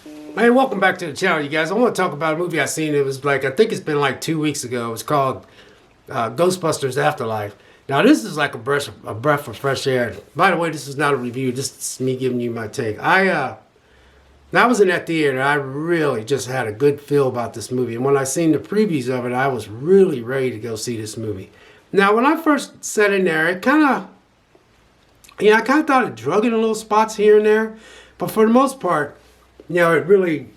Hey, welcome back to the channel, you guys. I want to talk about a movie I seen. It was like, I think it's been like 2 weeks ago. It was called Ghostbusters Afterlife. Now, this is like a breath of fresh air. By the way, this is not a review. This is me giving you my take. I was in that theater. I really just had a good feel about this movie. And when I seen the previews of it, I was really ready to go see this movie. Now, when I first sat in there, it kind of, I kind of thought it drug in a little spots here and there. But for the most part, it really,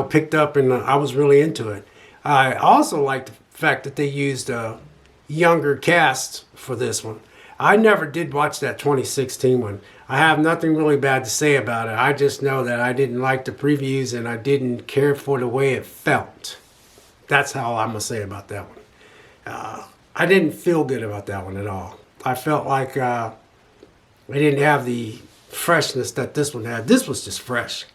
picked up and I was really into it. I also liked the fact that they used a younger cast for this one. I never did watch that 2016 one. I have nothing really bad to say about it. I just know that I didn't like the previews and I didn't care for the way it felt. That's how I'm going to say about that one. I didn't feel good about that one at all. I felt like I didn't have the freshness that this one had. This was just fresh.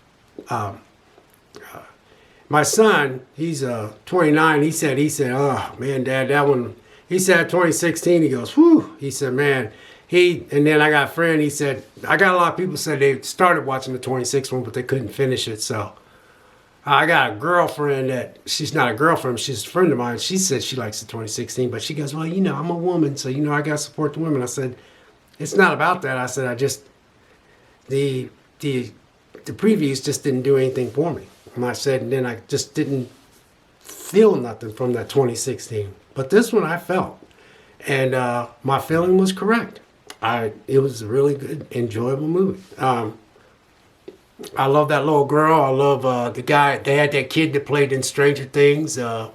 My son, he's 29. He said, "Oh man, Dad, that one." He said 2016. He goes, "Whew." He said, "Man." And then I got a friend. He said, I got a lot of people said they started watching the 26 one, but they couldn't finish it. So I got a girlfriend that she's not a girlfriend, she's a friend of mine. She said she likes the 2016, but she goes, "Well, I'm a woman, so I got to support the women." I said, "It's not about that." I said, "I just the previews just didn't do anything for me." And I said, and then I just didn't feel nothing from that 2016. But this one I felt, and my feeling was correct. It was a really good, enjoyable movie. I love that little girl. I love the guy. They had that kid that played in Stranger Things. They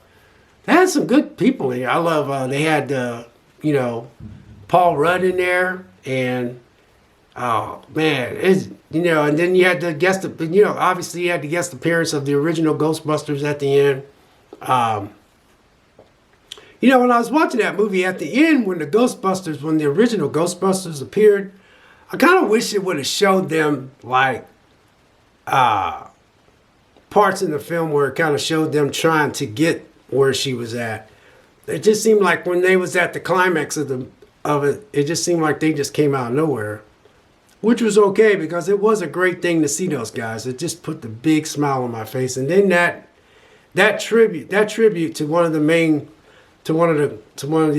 had some good people in here. I love. They had Paul Rudd in there, and oh man, and then you had the guest. Obviously you had the guest appearance of the original Ghostbusters at the end. When I was watching that movie at the end, when the original Ghostbusters appeared, I kind of wish it would have showed them like parts in the film where it kind of showed them trying to get where she was at. It just seemed like when they was at the climax of it, it just seemed like they just came out of nowhere, which was okay because it was a great thing to see those guys. It just put the big smile on my face, and then that tribute to one of the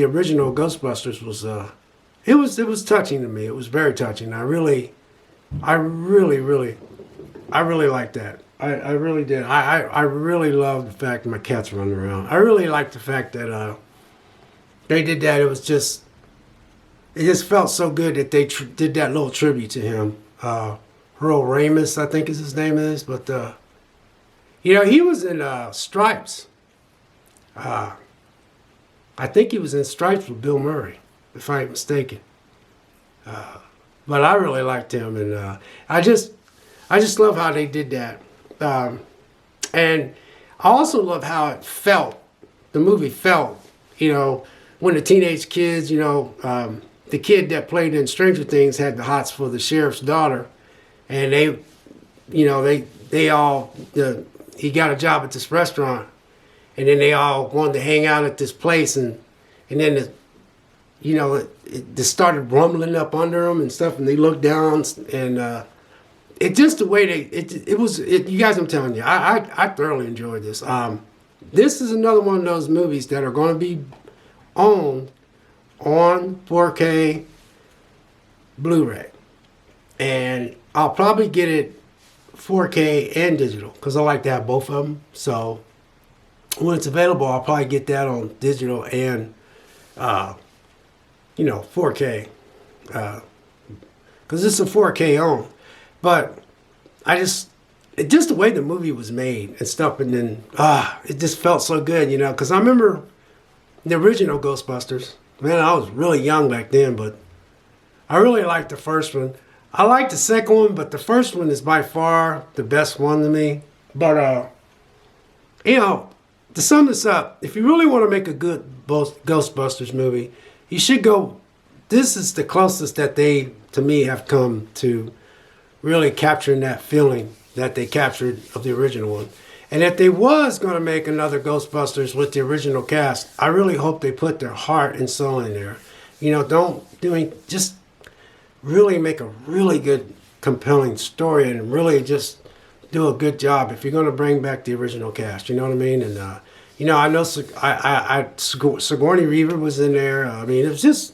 original Ghostbusters was it was touching to me. It was very touching. I really liked that. I really did. I really loved the fact that my cat's running around. I really liked the fact that they did that. It just felt so good that they did that little tribute to him. Earl Ramis, I think is his name is, but he was in Stripes. I think he was in Stripes with Bill Murray, if I ain't mistaken. But I really liked him, and I just love how they did that. And I also love how it felt. The movie felt, when the teenage kids, the kid that played in Stranger Things had the hots for the sheriff's daughter, and he got a job at this restaurant. And then they all wanted to hang out at this place, and then it started rumbling up under them and stuff, and they looked down, and it just the way you guys, I'm telling you, I thoroughly enjoyed this. This is another one of those movies that are going to be owned on 4K Blu-ray, and I'll probably get it 4K and digital because I like to have both of them. So when it's available, I'll probably get that on digital and 4K, because it's a 4K on. But just the way the movie was made and stuff, and then it just felt so good, because I remember the original Ghostbusters. Man, I was really young back then, but I really liked the first one. I liked the second one, but the first one is by far the best one to me. But to sum this up, if you really want to make a good Ghostbusters movie, you should go. This is the closest that they, to me, have come to really capturing that feeling that they captured of the original one. And if they was going to make another Ghostbusters with the original cast, I really hope they put their heart and soul in there. Just really make a really good, compelling story and really just do a good job if you're going to bring back the original cast. You know what I mean? And I know Sigourney Weaver was in there. I mean, it was just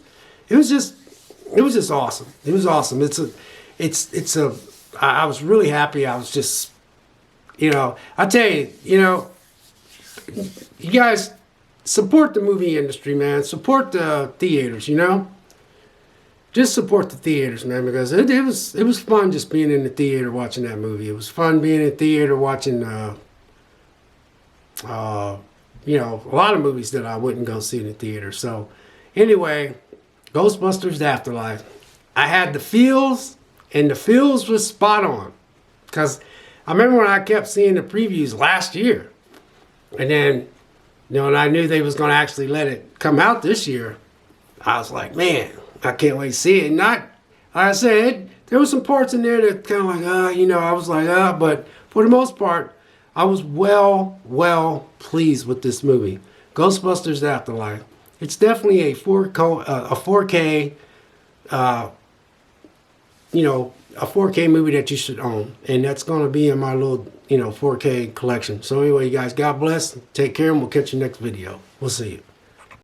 awesome. It was awesome. I was really happy. I was just, I tell you, you guys support the movie industry, man. Support the theaters, Just support the theaters, man, because it was fun just being in the theater watching that movie. It was fun being in the theater watching, a lot of movies that I wouldn't go see in the theater. So, anyway, Ghostbusters Afterlife. I had the feels, and the feels was spot on. Because I remember when I kept seeing the previews last year, and then, and I knew they was going to actually let it come out this year. I was like, man, I can't wait to see it. Not, like I said, there were some parts in there that kind of like, I was like, but for the most part, I was well pleased with this movie. Ghostbusters Afterlife. It's definitely a 4K, a 4K movie that you should own. And that's going to be in my little, 4K collection. So anyway, you guys, God bless. Take care, and we'll catch you next video. We'll see you.